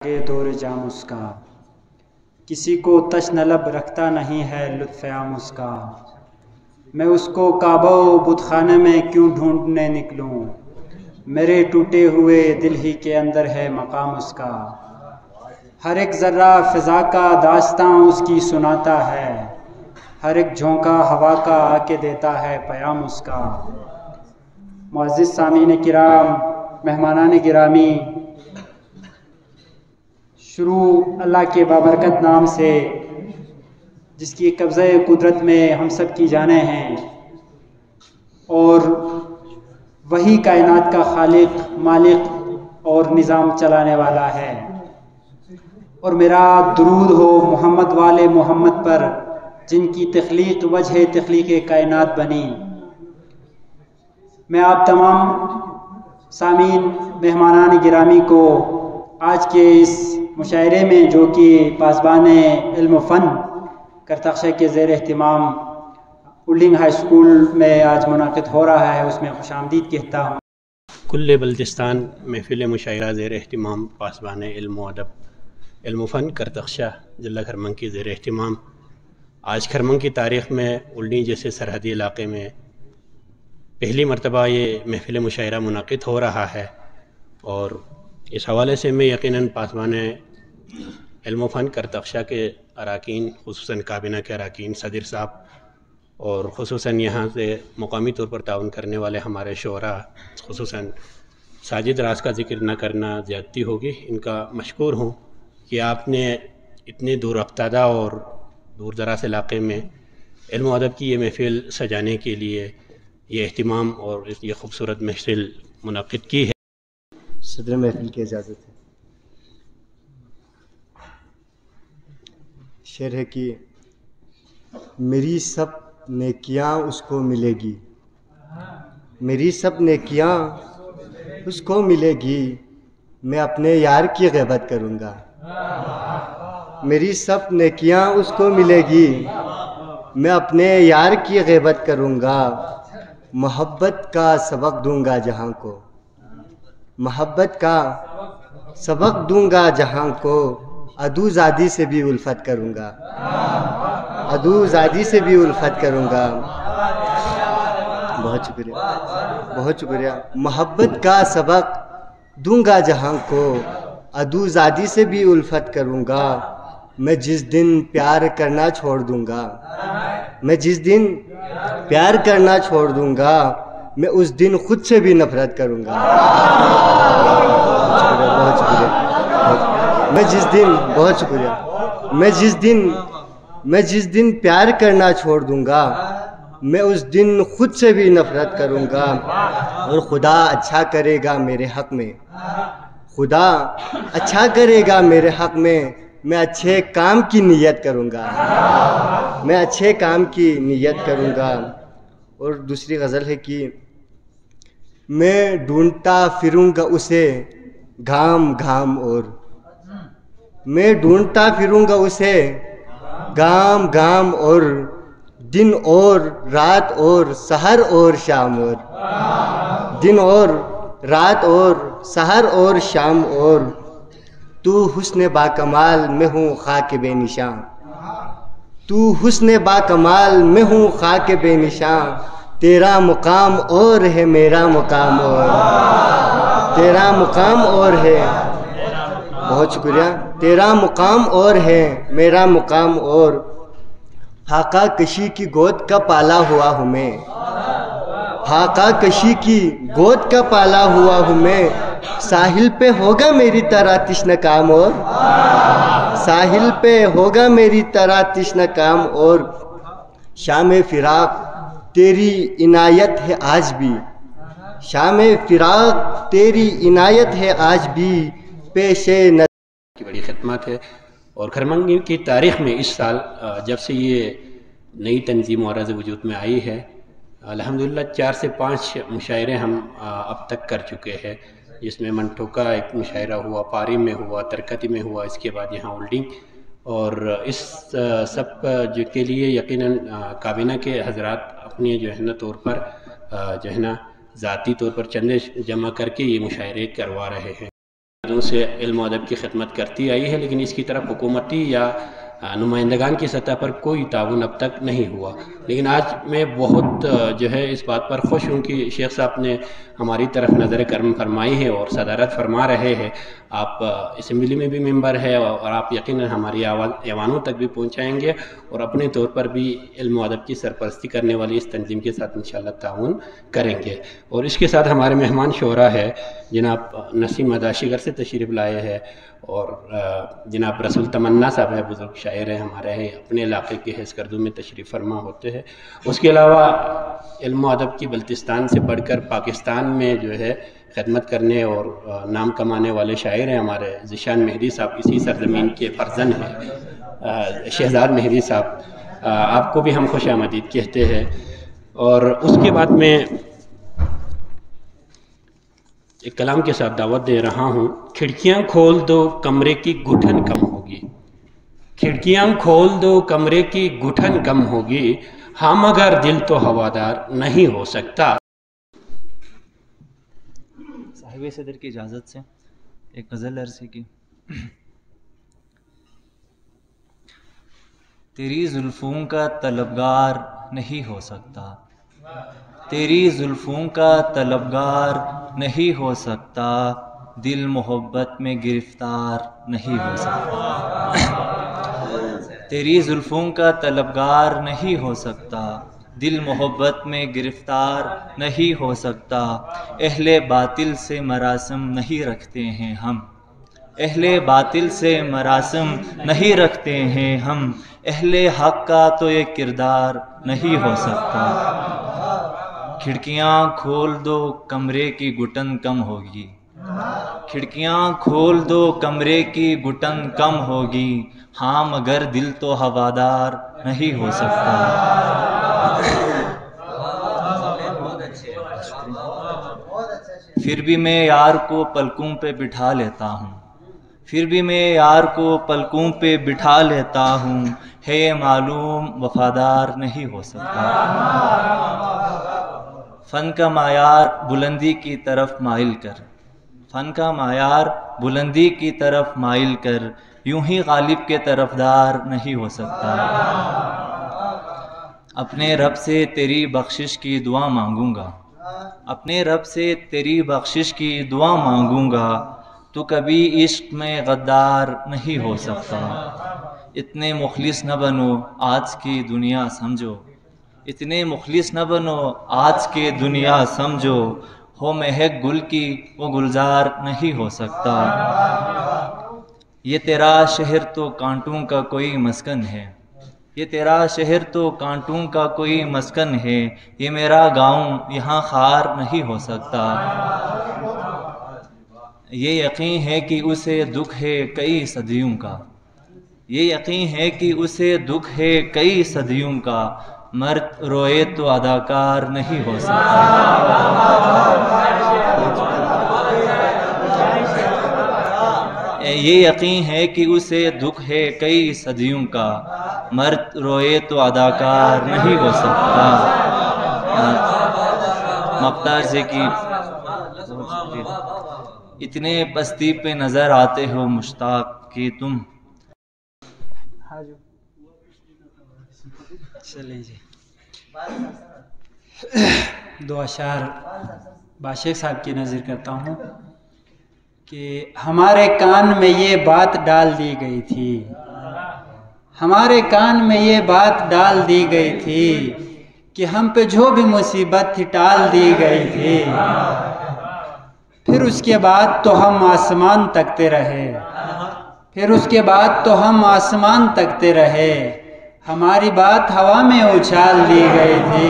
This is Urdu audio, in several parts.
آگے دور جام اس کا، کسی کو تشن لب رکھتا نہیں ہے لطف عام اس کا۔ میں اس کو کعبہ و بت خانے میں کیوں ڈھونڈنے نکلوں، میرے ٹوٹے ہوئے دل ہی کے اندر ہے مقام اس کا۔ ہر ایک ذرہ فضا کا داستاں اس کی سناتا ہے، ہر ایک جھونکا ہوا کا آ کے دیتا ہے پیام اس کا۔ معزز سامعین کرام، مہمانان گرامی، شروع اللہ کے بابرکت نام سے جس کی قبضہ قدرت میں ہم سب کی جانیں ہیں، اور وہی کائنات کا خالق، مالک اور نظام چلانے والا ہے۔ اور میرا درود ہو محمد والے محمد پر، جن کی تخلیق وجہ تخلیق کائنات بنی۔ میں آپ تمام سامعین، مہمانان گرامی کو آج کے اس مشاعرے میں، جو کہ پاسبان علم و فن کرتخشہ کے زیر اہتمام اولڈنگ ہائی اسکول میں آج منعقد ہو رہا ہے، اس میں خوش آمدید کہتا ہوں۔ کل بلتستان محفل مشاعرہ زیر اہتمام پاسبان علم و ادب، علم و فن کرتخشہ ضلع کھرمن کی زیر اہتمام آج کھرمن کی تاریخ میں اولڈنگ جیسے سرحدی علاقے میں پہلی مرتبہ یہ محفل مشاعرہ منعقد ہو رہا ہے، اور اس حوالے سے میں یقیناً پاسبان علم و فن کرتخشہ کے اراکین، خصوصاً کابینہ کے اراکین، صدر صاحب، اور خصوصاً یہاں سے مقامی طور پر تعاون کرنے والے ہمارے شعراء، خصوصاً ساجد راز کا ذکر نہ کرنا زیادتی ہوگی، ان کا مشکور ہوں کہ آپ نے اتنے دور افتادہ اور دور دراز علاقے میں علم و ادب کی یہ محفل سجانے کے لیے یہ اہتمام اور یہ خوبصورت محفل منعقد کی ہے۔ صدر محفل کی اجازت ہے۔ شعر ہے کہ میری سب نیکیاں اس کو ملے گی، میری سب نیکیاں اس کو ملے گی، میں اپنے یار کی غیبت کروں گا۔ میری سب نیکیاں اس کو ملے گی، میں اپنے یار کی غیبت کروں گا۔ محبت کا سبق دوں گا جہاں کو، محبت کا سبق دوں گا جہاں کو، عدو زادی سے بھی الفت کروں گا، عدو زادی سے بھی الفت کروں گا۔ بہت شکریہ، بہت شکریہ۔ محبت کا سبق دوں گا جہاں کو، عدو زادی سے بھی الفت کروں گا۔ میں جس دن پیار کرنا چھوڑ دوں گا، میں جس دن پیار کرنا چھوڑ دوں گا، میں اس دن خود سے بھی نفرت کروں گا۔ بہت شکریہ۔ میں جس دن، بہت شکریہ، میں جس دن پیار کرنا چھوڑ دوں گا، میں اس دن خود سے بھی نفرت کروں گا۔ اور خدا اچھا کرے گا میرے حق میں، خدا اچھا کرے گا میرے حق میں اچھے کام کی نیت کروں گا، میں اچھے کام کی نیت کروں گا۔ اور دوسری غزل ہے کہ میں ڈھونڈتا پھروں گا اسے گھام گھام اور، میں ڈھونڈتا پھروں گا اسے گھام گھام اور، دن اور رات اور سحر اور شام اور، دن اور رات اور سحر اور شام اور، تو حسن با کمال میں ہوں خاک بے نشاں، تو حسن با کمال میں ہوں خاک بے نشاں، تیرا مقام اور ہے میرا مقام اور، تیرا مقام اور ہے، بہت شکریہ، تیرا مقام اور ہے میرا مقام اور، خاکہ کشی کی گود کا پالا ہوا ہوں میں، خاکہ کشی کی گود کا پالا ہوا ہوں میں، ساحل پہ ہوگا میری طرح تشنہ کام اور، ساحل پہ ہوگا میری طرح تشنہ کام اور، شام فراق تیری عنایت ہے آج بھی، شام فراق تیری عنایت ہے آج بھی، پیش کی بڑی خدمات ہے۔ اور کھرمن کی تاریخ میں اس سال جب سے یہ نئی تنظیم و عرض وجود میں آئی ہے، الحمدللہ 4 سے 5 مشاعرے ہم اب تک کر چکے ہیں، جس میں منٹوکا ایک مشاعرہ ہوا، پاری میں ہوا، ترکتی میں ہوا، اس کے بعد یہاں اولڈنگ، اور اس سب جو کے لیے یقیناً کابینہ کے حضرات اپنے جو ہے نا طور پر جو ہے نا ذاتی طور پر چندے جمع کر کے یہ مشاعرے کروا رہے ہیں۔ دنوں سے علم و ادب کی خدمت کرتی آئی ہے، لیکن اس کی طرف حکومتی یا نمائندگان کی سطح پر کوئی تعاون اب تک نہیں ہوا۔ لیکن آج میں بہت جو ہے اس بات پر خوش ہوں کہ شیخ صاحب نے ہماری طرف نظر کرم فرمائی ہے اور صدارت فرما رہے ہیں۔ آپ اسمبلی میں بھی ممبر ہے اور آپ یقیناً ہماری آواز ایوانوں تک بھی پہنچائیں گے، اور اپنے طور پر بھی علم و ادب کی سرپرستی کرنے والی اس تنظیم کے ساتھ انشاءاللہ تعاون کریں گے۔ اور اس کے ساتھ ہمارے مہمان شعراء ہے، جناب نسیم اداشیگر سے تشریف لائے ہیں، اور جناب رسول تمنا صاحب ہے، بزرگ شاعر ہیں ہمارے ہیں، اپنے علاقے کے حیث کردو میں تشریف فرما ہوتے ہیں۔ اس کے علاوہ علم و ادب کی بلتستان سے بڑھ کر پاکستان میں جو ہے خدمت کرنے اور نام کمانے والے شاعر ہیں ہمارے ذیشان مہدی صاحب، اسی سرزمین کے فرزند ہیں شہزاد مہدی صاحب، آپ کو بھی ہم خوش آمدید کہتے ہیں۔ اور اس کے بعد میں ایک کلام کے ساتھ دعوت دے رہا ہوں۔ کھڑکیاں کھول دو کمرے کی گھٹن کم ہوگی، کھڑکیاں کھول دو کمرے کی گھٹن کم ہوگی، ہاں مگر دل تو ہوادار نہیں ہو سکتا۔ صاحب صدر کی اجازت سے ایک غزل عرض کی۔ تیری زلفوں کا طلبگار نہیں ہو سکتا، تیری زلفوں کا طلبگار نہیں ہو سکتا، دل محبت میں گرفتار نہیں ہو سکتا، تیری زلفوں کا طلبگار نہیں ہو سکتا، دل محبت میں گرفتار نہیں ہو سکتا، اہل باطل سے مراسم نہیں رکھتے ہیں ہم، اہل باطل سے مراسم نہیں رکھتے ہیں ہم، اہل حق کا تو یہ کردار نہیں ہو سکتا۔ کھڑکیاں کھول دو کمرے کی گھٹن کم ہوگی، کھڑکیاں کھول دو کمرے کی گھٹن کم ہوگی، ہاں مگر دل تو ہوادار نہیں ہو سکتا۔ پھر بھی میں یار کو پلکوں پہ بٹھا لیتا ہوں، پھر بھی میں یار کو پلکوں پہ بٹھا لیتا ہوں، ہے یہ معلوم وفادار نہیں ہو سکتا۔ فن کا معیار بلندی کی طرف مائل کر، فن کا معیار بلندی کی طرف مائل کر، یوں ہی غالب کے طرفدار نہیں ہو سکتا۔ اپنے رب سے تیری بخشش کی دعا مانگوں گا، اپنے رب سے تیری بخشش کی دعا مانگوں گا، تو کبھی عشق میں غدار نہیں ہو سکتا۔ اتنے مخلص نہ بنو آج کی دنیا سمجھو، اتنے مخلص نہ بنو آج کی دنیا سمجھو، ہو مہک گل کی وہ گلزار نہیں ہو سکتا۔ یہ تیرا شہر تو کانٹوں کا کوئی مسکن ہے، یہ تیرا شہر تو کانٹوں کا کوئی مسکن ہے، یہ میرا گاؤں یہاں خار نہیں ہو سکتا۔ یہ یقین ہے کہ اسے دکھ ہے کئی صدیوں کا، یہ یقین ہے کہ اسے دکھ ہے کئی صدیوں کا، مرد روئے تو اداکار نہیں ہو سکتا۔ یہ یقین ہے کہ اسے دکھ ہے کئی صدیوں کا، مرد روئے تو اداکار نہیں ہو سکتا۔ مقتار سے کی اتنے پستی پہ نظر آتے ہو مشتاق کہ تم، چلیں جی دو اشعار باشیخ صاحب کی نظر کرتا ہوں کہ ہمارے کان میں یہ بات ڈال دی گئی تھی، ہمارے کان میں یہ بات ڈال دی گئی تھی کہ ہم پہ جو بھی مصیبت تھی ٹال دی گئی تھی، پھر اس کے بعد تو ہم آسمان تکتے رہے، پھر اس کے بعد تو ہم آسمان تکتے رہے، ہماری بات ہوا میں اچھال دی گئی تھی،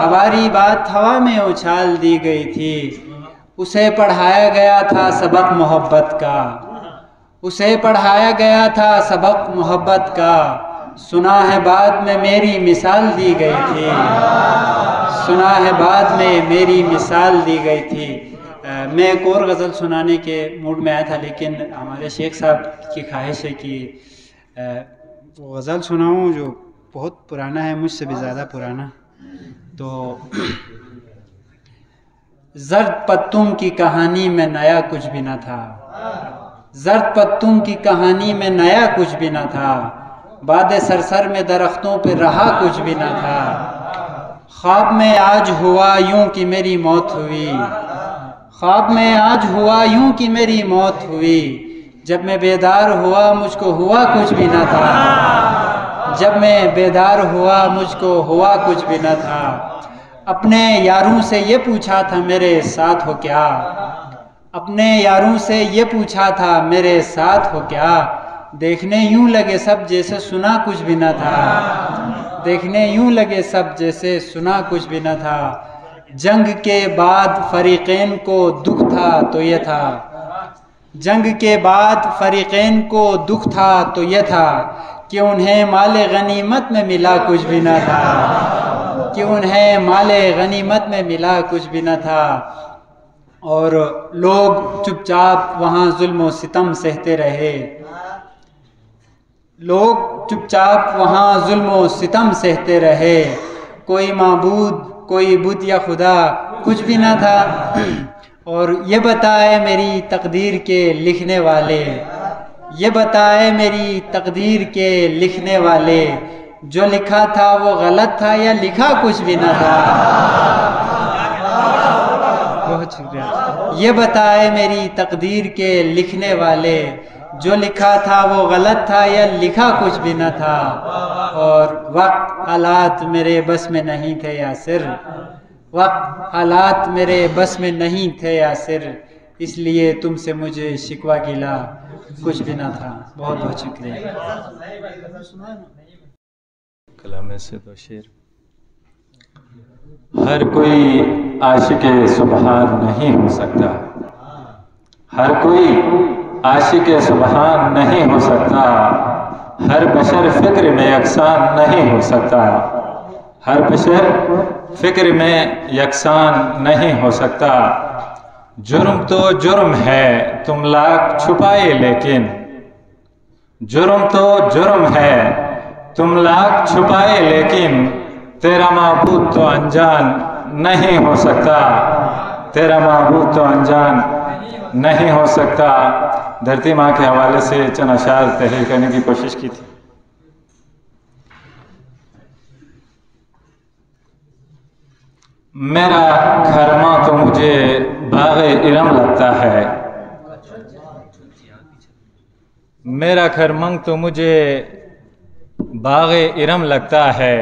ہماری بات ہوا میں اچھال دی گئی تھی، اسے پڑھایا گیا تھا سبق محبت کا، اسے پڑھایا گیا تھا سبق محبت کا، سنا ہے بعد میں میری مثال دی گئی تھی، سنا ہے بعد میں میری مثال دی گئی تھی۔ میں ایک اور غزل سنانے کے موڈ میں آیا تھا، لیکن ہمارے شیخ صاحب کی خواہش ہے کہ وہ غزل سناؤں جو بہت پرانا ہے، مجھ سے بھی زیادہ پرانا۔ تو زرد پتوں کی کہانی میں نیا کچھ بھی نہ تھا، زرد پتوں کی کہانی میں نیا کچھ بھی نہ تھا، باد سرسر میں درختوں پہ رہا کچھ بھی نہ تھا۔ خواب میں آج ہوا یوں کہ میری موت ہوئی، خواب میں آج ہوا یوں کہ میری موت ہوئی، جب میں بیدار ہوا مجھ کو ہوا کچھ بھی نہ تھا، جب میں بیدار ہوا مجھ کو ہوا کچھ بھی نہ تھا۔ اپنے یاروں سے یہ پوچھا تھا میرے ساتھ ہو کیا، اپنے یاروں سے یہ پوچھا تھا میرے ساتھ ہو کیا، دیکھنے یوں لگے سب جیسے سنا کچھ بھی نہ تھا، دیکھنے یوں لگے سب جیسے سنا کچھ بھی نہ تھا۔ جنگ کے بعد فریقین کو دکھ تھا تو یہ تھا، جنگ کے بعد فریقین کو دکھ تھا تو یہ تھا کہ انہیں مال غنیمت میں ملا کچھ بھی نہ تھا، کہ انہیں مال غنیمت میں ملا کچھ بھی نہ تھا۔ اور لوگ چپ چاپ وہاں ظلم و ستم سہتے رہے، لوگ چپ چاپ وہاں ظلم و ستم سہتے رہے، کوئی معبود کوئی بت یا خدا کچھ بھی نہ تھا۔ اور یہ بتائے میری تقدیر کے لکھنے والے، یہ بتائے میری تقدیر کے لکھنے والے، جو لکھا تھا وہ غلط تھا یا لکھا کچھ بھی نہ تھا۔ بہت شکریہ۔ یہ بتائے میری تقدیر کے لکھنے والے، جو لکھا تھا وہ غلط تھا یا لکھا کچھ بھی نہ تھا۔ اور وقت حالات میرے بس میں نہیں تھے یاسر، وقت حالات میرے بس میں نہیں تھے یاسر، اس لیے تم سے مجھے شکوہ گلا کچھ بھی نہ تھا۔ بہت بہت شکریہ۔ کلام سے دو شعر۔ ہر کوئی عاشق سبحان نہیں ہو سکتا، ہر کوئی عاشق سبحان نہیں ہو سکتا، ہر بشر فکر میں یکساں نہیں ہو سکتا، ہر بشر فکر میں یکساں نہیں ہو سکتا۔ جرم تو جرم ہے تم لاکھ چھپائے لیکن، جرم تو جرم ہے تم لاکھ چھپائے لیکن، تیرا معبود تو انجان نہیں ہو سکتا، تیرا معبود تو انجان نہیں ہو سکتا۔ دھرتی ماں کے حوالے سے چند اشعار تحریر کرنے کی کوشش کی تھی۔ میرا کھرما تو مجھے باغ ارم لگتا ہے، میرا کھرمنگ تو مجھے باغ ارم لگتا ہے،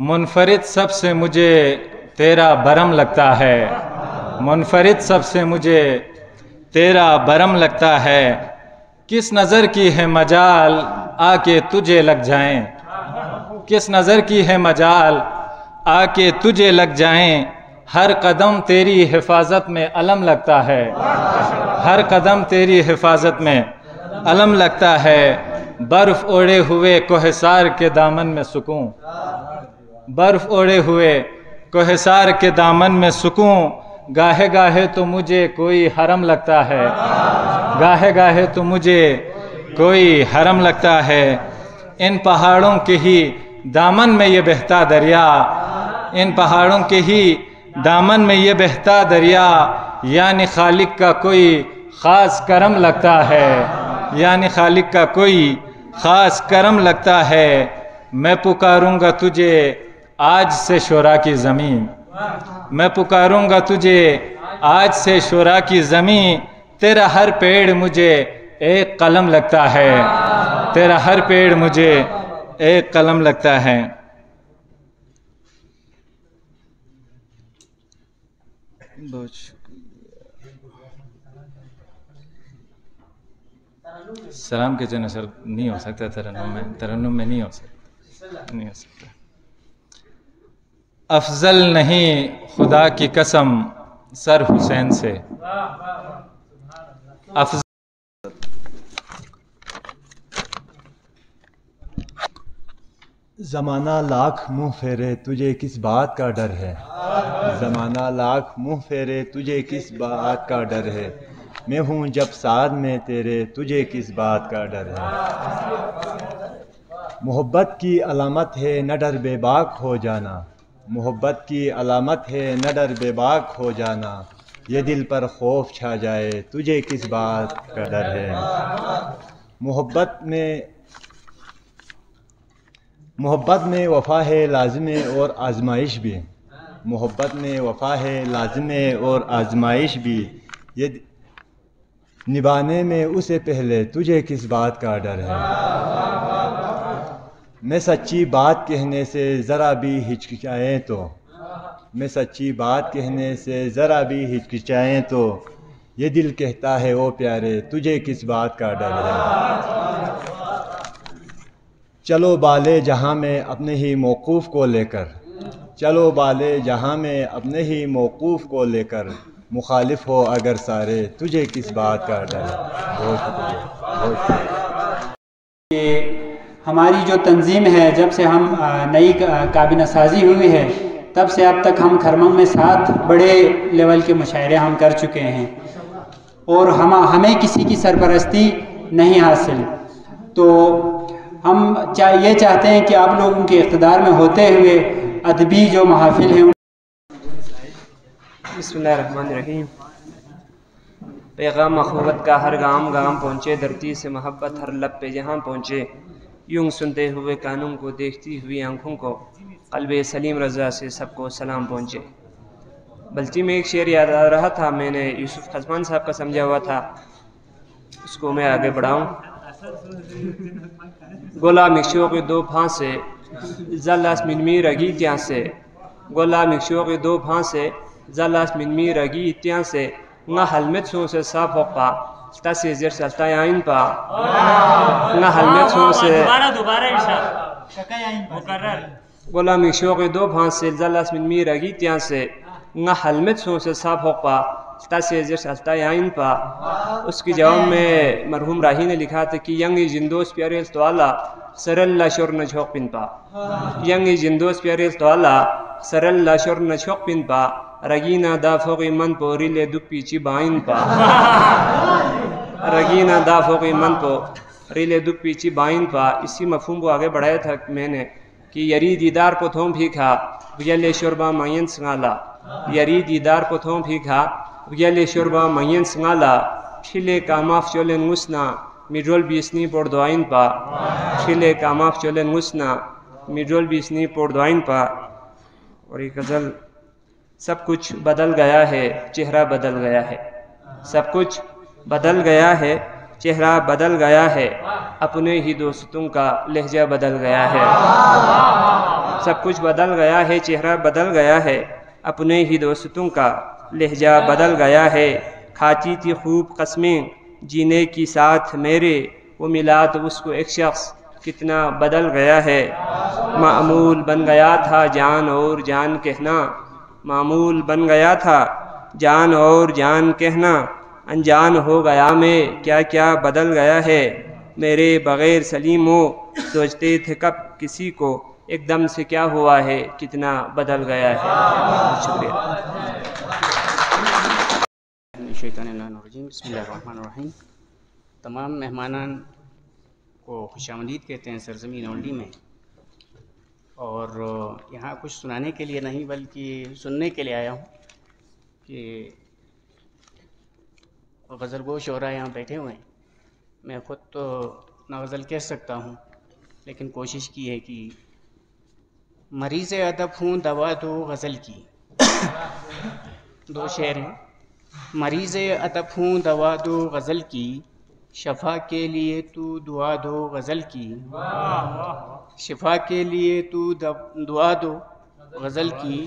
منفرد سب سے مجھے تیرا برم لگتا ہے، منفرد سب سے مجھے تیرا برم لگتا ہے۔ کس نظر کی ہے مجال آ کے تجھے لگ جائیں، کس نظر کی ہے مجال آ کے تجھے لگ جائیں، ہر قدم تیری حفاظت میں علم لگتا ہے، ہر قدم تیری حفاظت میں علم لگتا ہے۔ برف اوڑے ہوئے کوہسار کے دامن میں سکون، برف اوڑے ہوئے کوہسار کے دامن میں سکون، گاہے گاہے تو مجھے کوئی حرم لگتا ہے، گاہے گاہے تو مجھے کوئی حرم لگتا ہے۔ ان پہاڑوں کے ہی دامن میں یہ بہتا دریا، ان پہاڑوں کے ہی دامن میں یہ بہتا دریا، یعنی خالق کا کوئی خاص کرم لگتا ہے، یعنی خالق کا کوئی خاص کرم لگتا ہے۔ میں پکاروں گا تجھے آج سے شورا کی زمین، میں پکاروں گا تجھے آج سے شورا کی زمین، تیرا ہر پیڑ مجھے ایک قلم لگتا ہے، تیرا ہر پیڑ مجھے ایک قلم لگتا ہے۔ بہت سلام کے چین اثر نہیں ہو سکتا ترنم میں نہیں ہو سکتا، نہیں ہو سکتا۔ افضل نہیں خدا کی قسم سر حسین سے، افضل زمانہ لاکھ منہ پھیرے تجھے کس بات کا ڈر ہے، زمانہ لاکھ منہ پھیرے تجھے کس بات کا ڈر ہے، میں ہوں جب ساتھ میں تیرے تجھے کس بات کا ڈر ہے۔ محبت کی علامت ہے نہ ڈر بے باک ہو جانا، محبت کی علامت ہے نہ ڈر بے باک ہو جانا، یہ دل پر خوف چھا جائے تجھے کس بات کا ڈر ہے۔ محبت میں وفا ہے لازم اور آزمائش بھی، محبت میں وفا ہے لازم اور آزمائش بھی، یہ نبھانے میں اسے پہلے تجھے کس بات کا ڈر ہے۔ میں سچی بات کہنے سے ذرا بھی ہچکچائیں تو، میں سچی بات کہنے سے ذرا بھی ہچکچائیں تو، یہ دل کہتا ہے او پیارے تجھے کس بات کا ڈر ہے۔ چلو بالے جہاں میں اپنے ہی موقوف کو لے کر، چلو بالے جہاں میں اپنے ہی موقوف کو لے کر، مخالف ہو اگر سارے تجھے کس بات کا ڈر ہے۔ بہت شکریہ، بہت شکریہ۔ یہ ہماری جو تنظیم ہے، جب سے ہم نئی کابینہ سازی ہوئی ہے تب سے اب تک ہم کھرمنگ میں 7 بڑے لیول کے مشاعرے ہم کر چکے ہیں، اور ہمیں کسی کی سرپرستی نہیں حاصل، تو ہم یہ چاہتے ہیں کہ آپ لوگوں کے اقتدار میں ہوتے ہوئے ادبی جو محافل ہیں۔ بسم اللہ الرحمن الرحیم۔ پیغام اخوت کا ہر گام گام پہنچے، دھرتی سے محبت ہر لب پہ جہاں پہنچے، یوں سنتے ہوئے کانوں کو، دیکھتی ہوئی آنکھوں کو، قلب سلیم رضا سے سب کو سلام پہنچے۔ بلچی میں ایک شعر یاد آ رہا تھا، میں نے یوسف خزمان صاحب کا سمجھا ہوا تھا، اس کو میں آگے بڑھاؤں۔ گولا مکشوق دو پھانسے زلاس منمی رگی تیاں سے، گولا مکشوق دو پھانسے زلاس منمی رگی تیاں سے، نہ حلمت سو سے صاف ہوقا تاسی زیر سلطہ یائن پا، نہ حلمت سو سے گولا مکشوق دو پھانسے زلاس منمی رگی تیاں سے، نہ حلمت سو سے صاف ہوقا تاسی زیر سلطہ یائن پا۔ اس کی جواب میں مرحوم راہی نے لکھا تھا کہ ینگی جندوس پیارے استوالا سرل لاشور نچوک پن پا، ینگی جندوس پیارے استوالا سرل لاشور نچوک پن پا، رگینا دا فوقی من پو ریلے دک پیچی بائن پا، رگینا دا فوقی من پو ریلے دک پیچی بائن پا۔ اسی مفہوم کو آگے بڑھایا تھا میں نے کہ یری دیدار کو تھوم پھیکھا ویلے شوربا مائن سنگالا، یری دیدار کو تھوم پھیکھا ویلے شوربا مائن سنگالا، پھلے کاماف چولن غسنا میڈرول بیسنی پوڑ دوائن پا، پھلے کاماف چولن غسنا میڈرول بیسنی پوڑ دوائن پا۔ اور ایک غزل، سب کچھ بدل گیا ہے چہرہ بدل گیا ہے، سب کچھ بدل گیا ہے چہرہ بدل گیا ہے، اپنے ہی دوستوں کا لہجہ بدل گیا ہے، سب کچھ بدل گیا ہے چہرہ بدل گیا ہے، اپنے ہی دوستوں کا لہجہ بدل گیا ہے، کھاتی تھی خوب قسمیں جینے کی ساتھ میرے، وہ ملا تو اس کو ایک شخص کتنا بدل گیا ہے، معمول بن گیا تھا جان اور جان کہنا، معمول بن گیا تھا جان اور جان کہنا، انجان ہو گیا میں کیا کیا بدل گیا ہے، میرے بغیر سلیم ہو سوچتے تھے کب کسی کو، ایک دم سے کیا ہوا ہے کتنا بدل گیا ہے۔ شکریہ۔ بسم اللہ الرحمن الرحیم۔ تمام مہمانان کو خوش آمدید کہتے ہیں سرزمین اولڈی میں، اور یہاں کچھ سنانے کے لیے نہیں بلکہ سننے کے لیے آیا ہوں کہ غزل گو شعراء یہاں بیٹھے ہوئے ہیں۔ میں خود تو نہ غزل کہہ سکتا ہوں، لیکن کوشش کی ہے کہ مریض ادب ہوں دوا دو غزل کی، 2 شعر ہیں۔ مریض ادب ہوں دوا دو غزل کی، شفا کے لیے تو دعا دو غزل کی، شفا کے لیے تو دعا دو غزل کی،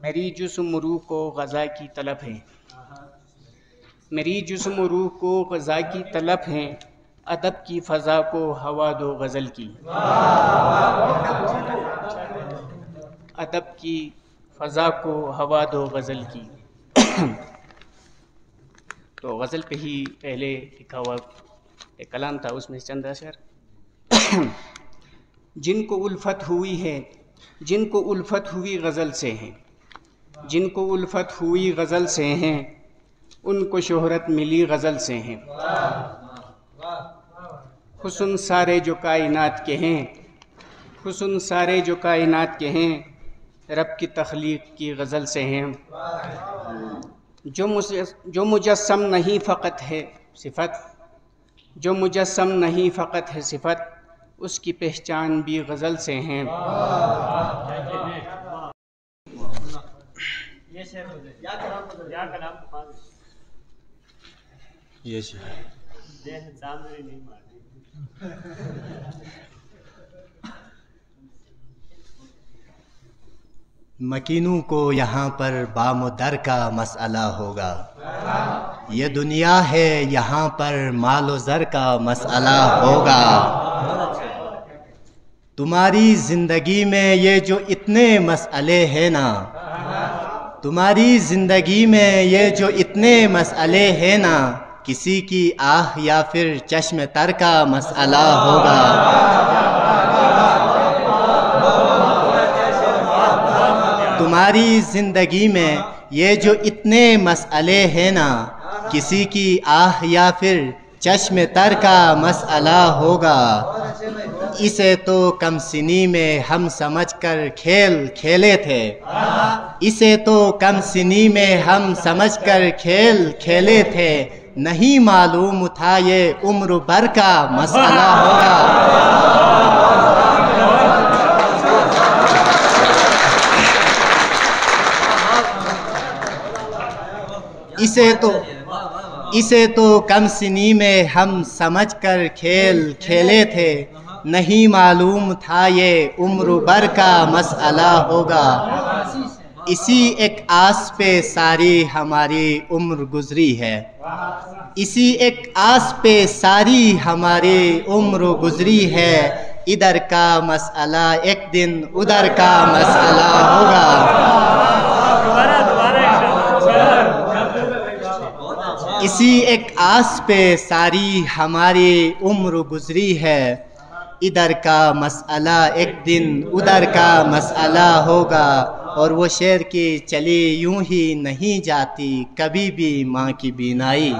میری جسم روح کو غذا کی طلب ہے، میری جسم روح کو غذا کی طلب ہے، ادب کی فضا کو ہوا دو غزل کی، ادب کی فضا کو ہوا دو غزل کی۔ تو غزل پہ ہی پہلے لکھا ہوا ایک کلام تھا، اس میں چند اشعار۔ جن کو الفت ہوئی ہے، جن کو الفت ہوئی غزل سے ہیں، جن کو الفت ہوئی غزل سے ہیں، ان کو شہرت ملی غزل سے ہیں، حسن سارے جو کائنات کے ہیں، حسن سارے جو کائنات کے ہیں، رب کی تخلیق کی غزل سے ہیں، جو مجسم نہیں فقط ہے صفت، جو مجسم نہیں فقط ہے صفت، اس کی پہچان بھی غزل سے ہیں۔ مکینوں کو یہاں پر بام و در کا مسئلہ ہوگا، یہ دنیا ہے یہاں پر مال و زر کا مسئلہ ہوگا۔ تمہاری زندگی میں یہ جو اتنے مسئلے ہیں نا، تمہاری زندگی میں یہ جو اتنے مسئلے ہیں نا، کسی کی آہ یا پھر چشم تر کا مسئلہ ہوگا۔ تمہاری زندگی میں یہ جو اتنے مسئلے ہیں نا، کسی کی آہ یا پھر چشم تر کا مسئلہ ہوگا۔ اسے تو کم سنی میں ہم سمجھ کر کھیل کھیلے تھے، اسے تو کم سنی میں ہم سمجھ کر کھیل کھیلے تھے، نہیں معلوم تھا یہ عمر بھر کا مسئلہ ہوگا۔ اسے تو کم سنی میں ہم سمجھ کر کھیل کھیلے تھے، نہیں معلوم تھا یہ عمر بھر کا مسئلہ ہوگا۔ اسی ایک آس پہ ساری ہماری عمر گزری ہے، اسی ایک آس پہ ساری ہماری عمر گزری ہے، ادھر کا مسئلہ ایک دن ادھر کا مسئلہ ہوگا۔ اسی ایک آس پہ ساری ہماری عمر گزری ہے، ادھر کا مسئلہ ایک دن ادھر کا مسئلہ ہوگا۔ اور وہ شعر کی چلی یوں ہی نہیں جاتی کبھی بھی ماں کی بینائی،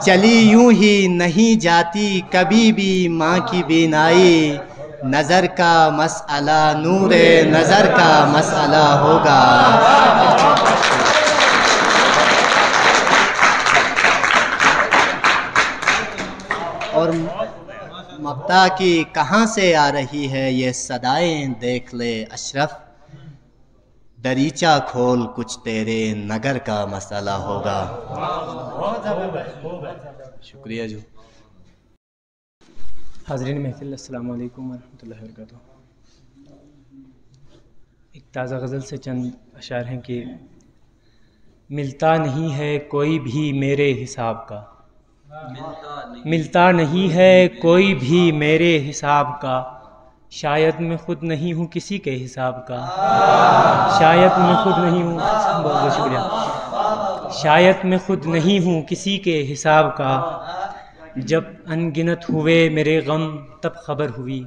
چلی یوں ہی نہیں جاتی کبھی بھی ماں کی بینائی، نظر کا مسئلہ نور نظر کا مسئلہ ہوگا۔ اور مبدا کی کہاں سے آ رہی ہے یہ صدائیں دیکھ لے اشرف، دریچہ کھول کچھ تیرے نگر کا مسئلہ ہوگا۔ شکریہ جو حاضرین محفل، السلام علیکم ورحمۃ اللہ وبرکاتہ۔ ایک تازہ غزل سے چند اشعار ہیں کہ ملتا نہیں ہے کوئی بھی میرے حساب کا، ملتا نہیں ہے کوئی بھی میرے حساب کا، شاید میں خود نہیں ہوں کسی کے حساب کا، شاید میں خود نہیں ہوں، بہت بہت شکریہ، شاید میں خود نہیں ہوں کسی کے حساب کا، جب ان گنت ہوئے میرے غم تب خبر ہوئی،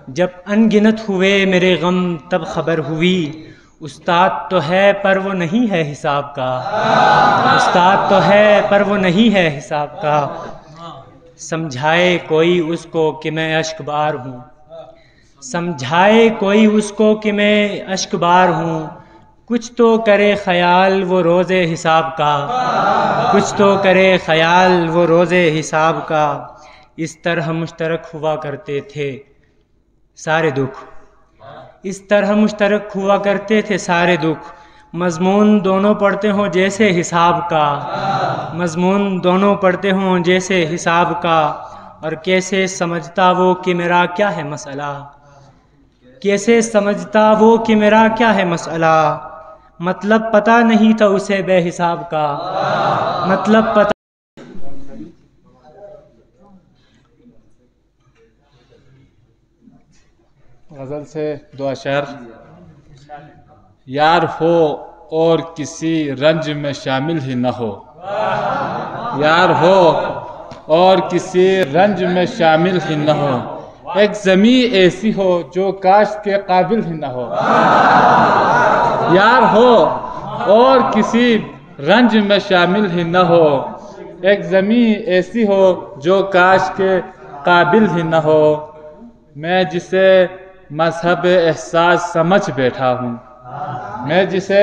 جب ان گنت ہوئے میرے غم تب خبر ہوئی، استاد تو ہے پر وہ نہیں ہے حساب کا، استاد تو ہے پر وہ نہیں ہے حساب کا، سمجھائے کوئی اس کو کہ میں اشک بار ہوں، سمجھائے کوئی اس کو کہ میں اشک بار ہوں، کچھ تو کرے خیال وہ روز حساب کا، کچھ تو کرے خیال وہ روز حساب کا، اس طرح مشترک ہوا کرتے تھے سارے دکھ، اس طرح مشترک ہوا کرتے تھے سارے دکھ، مضمون دونوں پڑھتے ہوں جیسے حساب کا، مضمون دونوں پڑھتے ہوں جیسے حساب کا، اور کیسے سمجھتا وہ کہ میرا کیا ہے مسئلہ، کیسے سمجھتا وہ کہ میرا کیا ہے مسئلہ، مطلب پتہ نہیں تھا اسے بے حساب کا، مطلب پتہ غزل سے دو اشعار۔ یار ہو اور کسی رنج میں شامل ہی نہ ہو، یار ہو اور کسی رنج میں شامل ہی نہ ہو، ایک زمین ایسی ہو جو کاشت کے قابل ہی نہ ہو، یار ہو اور کسی رنج میں شامل ہی نہ ہو، ایک زمین ایسی ہو جو کاشت کے قابل ہی نہ ہو، میں جسے مذہب احساس سمجھ بیٹھا ہوں، میں جسے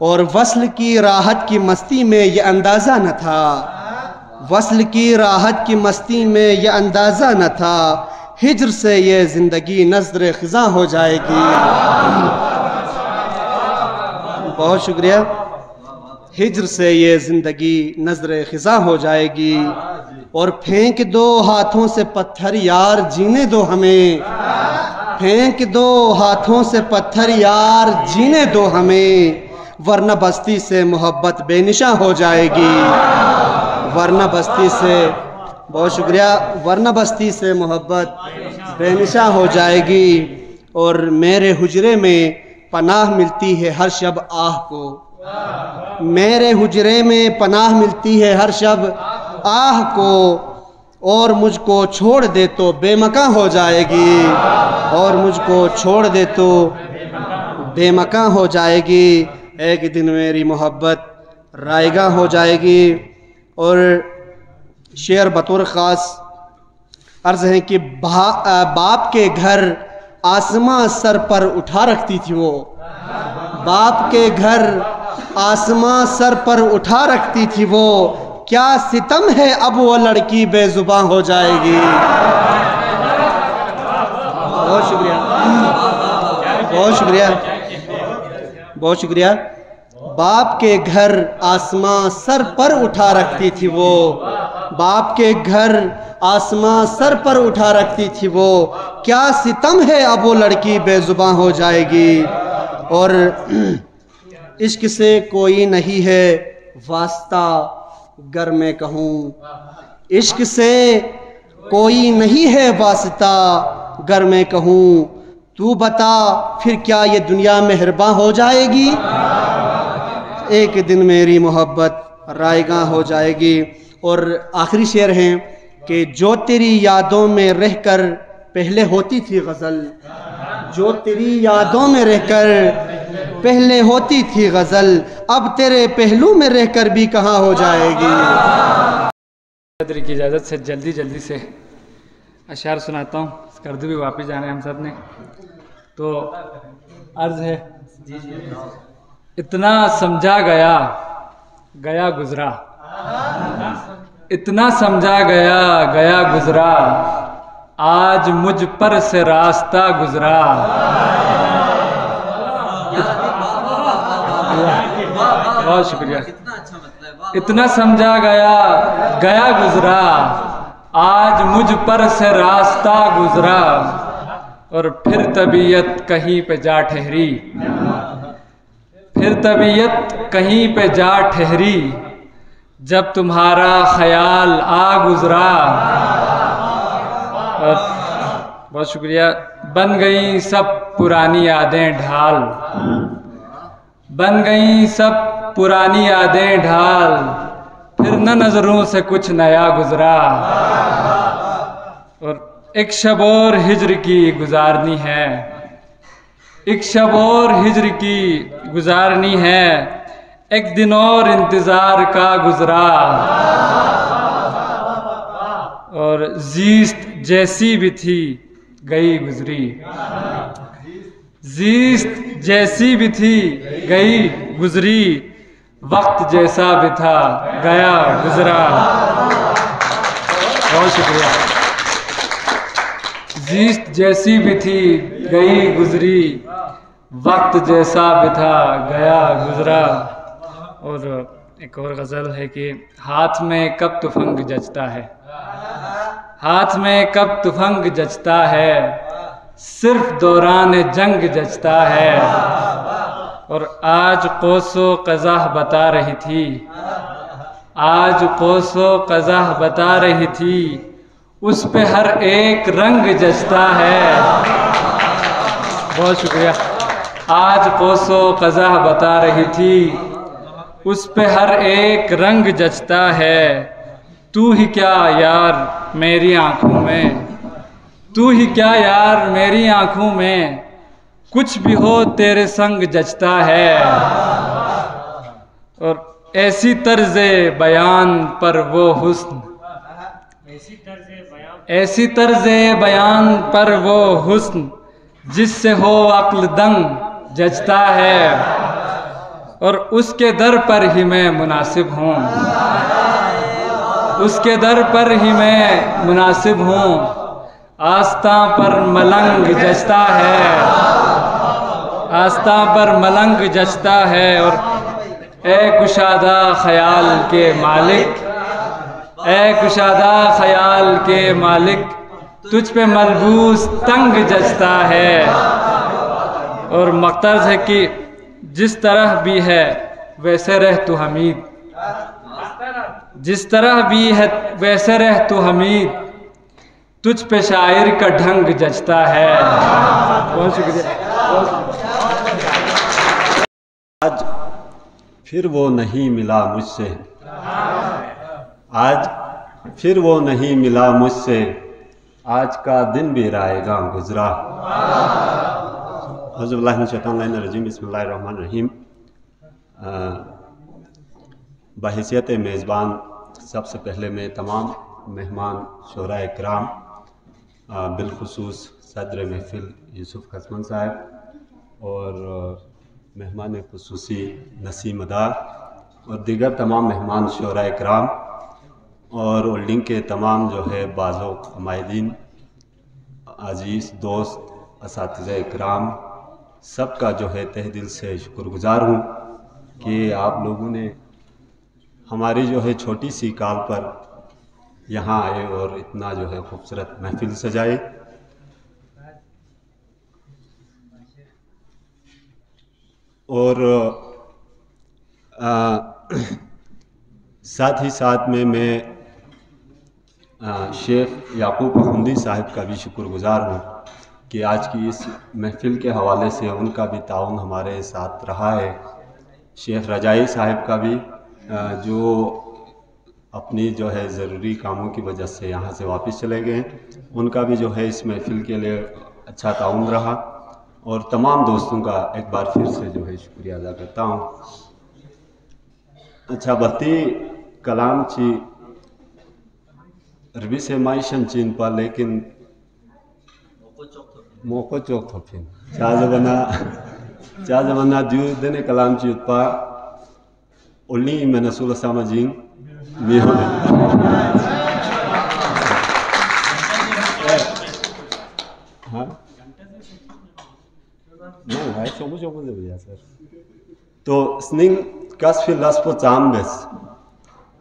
اور وصل کی راحت کی مستی میں یہ اندازہ نہ تھا، وصل کی راحت کی مستی میں یہ اندازہ نہ تھا، ہجر سے یہ زندگی نظر خزاں ہو جائے گی۔ بہت شکریہ۔ ہجر سے یہ زندگی نظر خزاں ہو جائے گی، اور پھینک دو ہاتھوں سے پتھر یار جینے دو ہمیں، پھینک دو ہاتھوں سے پتھر یار جینے دو ہمیں، ورنہ بستی سے محبت بے نشاں ہو جائے گی، ورنہ بستی سے، بہت شکریہ، ورنہ بستی سے محبت بے نشاں ہو جائے گی۔ اور میرے حجرے میں پناہ ملتی ہے ہر شب آہ کو، میرے حجرے میں پناہ ملتی ہے ہر شب آہ کو، اور مجھ کو چھوڑ دے تو بے مکاں ہو جائے گی، اور مجھ کو چھوڑ دے تو بے مکاں ہو جائے گی، ایک دن میری محبت رائگاں ہو جائے گی۔ اور شعر بطور خاص عرض ہے کہ باپ کے گھر آسماں سر پر اٹھا رکھتی تھی وہ، باپ کے گھر آسماں سر پر اٹھا رکھتی تھی وہ، کیا ستم ہے اب وہ لڑکی بے زباں ہو جائے گی۔ بہت شکریہ، بہت شکریہ، بہت شکریہ۔ باپ کے گھر آسماں سر پر اٹھا رکھتی تھی وہ، باپ کے گھر آسماں سر پر اٹھا رکھتی تھی وہ، کیا ستم ہے اب وہ لڑکی بے زباں ہو جائے گی۔ اور عشق سے کوئی نہیں ہے واسطہ گر میں کہوں، عشق سے کوئی نہیں ہے واسطہ گر میں کہوں، تو بتا پھر کیا یہ دنیا مہرباں ہو جائے گی، ایک دن میری محبت رائگاں ہو جائے گی۔ اور آخری شعر ہیں کہ جو تیری یادوں میں رہ کر پہلے ہوتی تھی غزل، جو تیری یادوں میں رہ کر پہلے ہوتی تھی غزل، اب تیرے پہلو میں رہ کر بھی کہاں ہو جائے گی۔ صدر کی اجازت سے جلدی سے اشعار سناتا ہوں، اسکردو بھی واپس جانا ہے ہم سب نے، تو عرض ہے اتنا سمجھا گیا گیا گزرا، اتنا سمجھا گیا گیا گزرا، آج مجھ پر سے راستہ گزرا، بہت شکریہ۔ اتنا سمجھا گیا گیا گزرا، آج مجھ پر سے راستہ گزرا، اور پھر طبیعت کہیں پہ جا ٹھہری، پھر طبیعت کہیں پہ جا ٹھہری، جب تمہارا خیال آ گزرا، اور بہت شکریہ۔ بن گئیں سب پرانی یادیں ڈھال، بن گئیں سب پرانی یادیں ڈھال، پھر نہ نظروں سے کچھ نیا گزرا، اور ایک شب اور ہجر کی گزارنی ہے، ایک شب اور ہجر کی گزارنی ہے، ایک دن اور انتظار کا گزرا، اور زیست جیسی بھی تھی گئی گزری، زیست جیسی بھی تھی گئی گزری، وقت جیسا بھی تھا گیا گزرا، بہت شکریہ۔ زیست جیسی بھی تھی گئی گزری، وقت جیسا بھی تھا گیا گزرا۔ اور ایک اور غزل ہے کہ ہاتھ میں کب تفنگ جچتا ہے، ہاتھ میں کب تفنگ جچتا ہے، صرف دوران جنگ جچتا ہے، اور آج قوس و قزح بتا رہی تھی، آج قوس و قزح بتا رہی تھی، اس پہ ہر ایک رنگ جچتا ہے، بہت شکریہ۔ آج قوس و قزح بتا رہی تھی، اس پہ ہر ایک رنگ جچتا ہے، تو ہی کیا یار میری آنکھوں میں، تو ہی کیا یار میری آنکھوں میں، کچھ بھی ہو تیرے سنگ جچتا ہے، اور ایسی طرز بیان پر وہ حسن، ایسی طرز بیان پر وہ حسن، جس سے ہو عقل دنگ جچتا ہے، اور اس کے در پر ہی میں مناسب ہوں، اس کے در پر ہی میں مناسب ہوں، آستاں پر ملنگ جچتا ہے، آستاں پر ملنگ جچتا ہے، اور اے کشادہ خیال کے مالک، اے کشادہ خیال کے مالک، تجھ پہ ملبوس تنگ جچتا ہے۔ اور مقترض ہے کہ جس طرح بھی ہے ویسے رہ تو حمید، جس طرح بھی ہے ویسے رہ تو حمید، تجھ پہ شاعر کا ڈھنگ جچتا ہے۔ بہت شکریہ۔ آج پھر وہ نہیں ملا مجھ سے، آج پھر وہ نہیں ملا مجھ سے، آج کا دن بھی رائے گاں گزرا۔ اعوذ باللہ من الشیطان الرجیم، بسم اللہ الرحمن الرحیم۔ بحیثیت میزبان سب سے پہلے میں تمام مہمان شعراء کرام، بالخصوص صدر محفل یوسف خسمن صاحب اور مہمان خصوصی نسیم ادا اور دیگر تمام مہمان شعراء کرام اور ہولڈنگ کے تمام جو ہے بازو عمائدین، عزیز دوست، اساتذہ کرام، سب کا جو ہے تہ دل سے شکر گزار ہوں کہ آپ لوگوں نے ہماری جو ہے چھوٹی سی کال پر یہاں آئے اور اتنا جو ہے خوبصورت محفل سجائے۔ اور ساتھ ہی ساتھ میں شیخ یعقوب احمدی صاحب کا بھی شکر گزار ہوں کہ آج کی اس محفل کے حوالے سے ان کا بھی تعاون ہمارے ساتھ رہا ہے۔ شیخ رجائی صاحب کا بھی جو اپنی جو ہے ضروری کاموں کی وجہ سے یہاں سے واپس چلے گئے، ان کا بھی جو ہے اس محفل کے لیے اچھا تعاون رہا، اور تمام دوستوں کا ایک بار پھر سے جو ہے شکریہ ادا کرتا ہوں۔ اچھا بتی کلام چی عربی سے معیشن چین پا لیکن موقع چوک تھا پھر چاہ زمانہ دیو دینے کلام چی اتپا اولی میں نسول اسامہ جین میہو دے ہاں نہیں بھائی چوبو دے بھیا سر تو سننگ کس فی لسپو چام بیس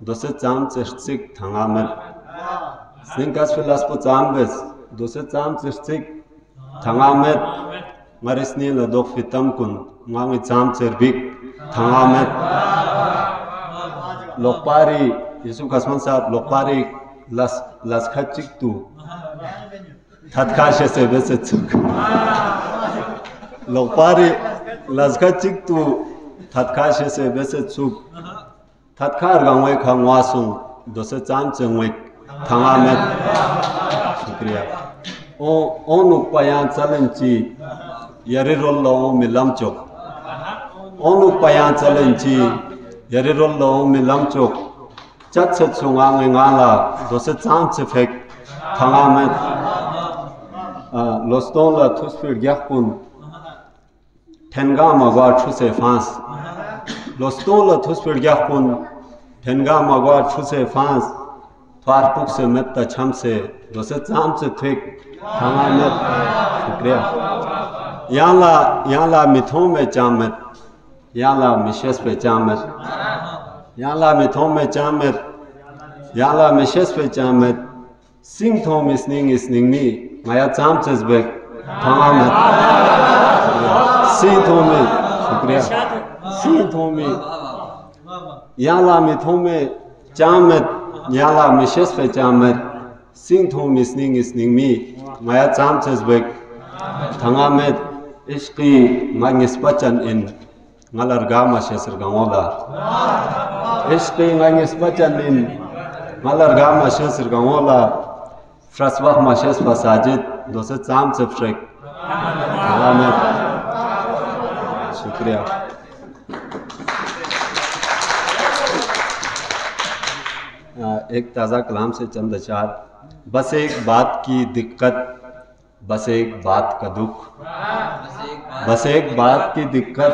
دوسے چام چشتسک تھنگا مت سننگ کس فی لسپو چام بیس دوسے چام چشتسک تھنگا مت مرسنی لدوک فی تم کن مانگی چام چربک تھنگا مت لوکپاری یوسف خسمن صاحب لوکپاری لسکھت چک تو تھتکاشے سے بیسے چک لوکپاری لسکھت چک تو تھتکاشے سے بیسے چک تھتکار گاوے کھنواسوں دوسے چام چنوے تھنگا مت شکریہ اونو پیان چلن چی یری رولو ملم چوک اونو پیان چلن چی یری رولو ملم چوک چت سے چونگا نگالا دوسے چام سے پھیک تھنگا مت لوستون لا تھوس پھر گیخ کن ٹھنگا مگوار چھوسے فانس لوستون لا تھوس پھر گیخ کن ٹھنگا مگوار چھوسے فانس تھوار پک سے مت چھم سے دوسے چام سے پھیک تھنگا مت شکریہ یہاں لا متھوں میں چامت یہاں لا مشیس پہ چامت یہاں لا متھوں میں چامت یہاں لا مشیس پہ چامت سنگ تھوں میں سننگ می مایا چام چزبک تھنگا مت سنگ تھوں میں شکریہ سنگ تھوں میں یہاں لا متھوں میں چامت یہاں لا مشیس پہ چامت سنگ تھوں میں سننگ می مایا چام چزبک تھنگا مت عشقی مانگس بچن ان غلرگاما شسر گاولا عشقی مانگس بچن ان غلرگاما شسر گاولا فرسوخ ما شسفا ساجد دوسے چام چفشک تھنگا مت شکریہ ایک تازہ کلام سے چند اشعار۔ بس ایک بات کی دقت بس ایک بات کا دکھ بس ایک بات کی دقت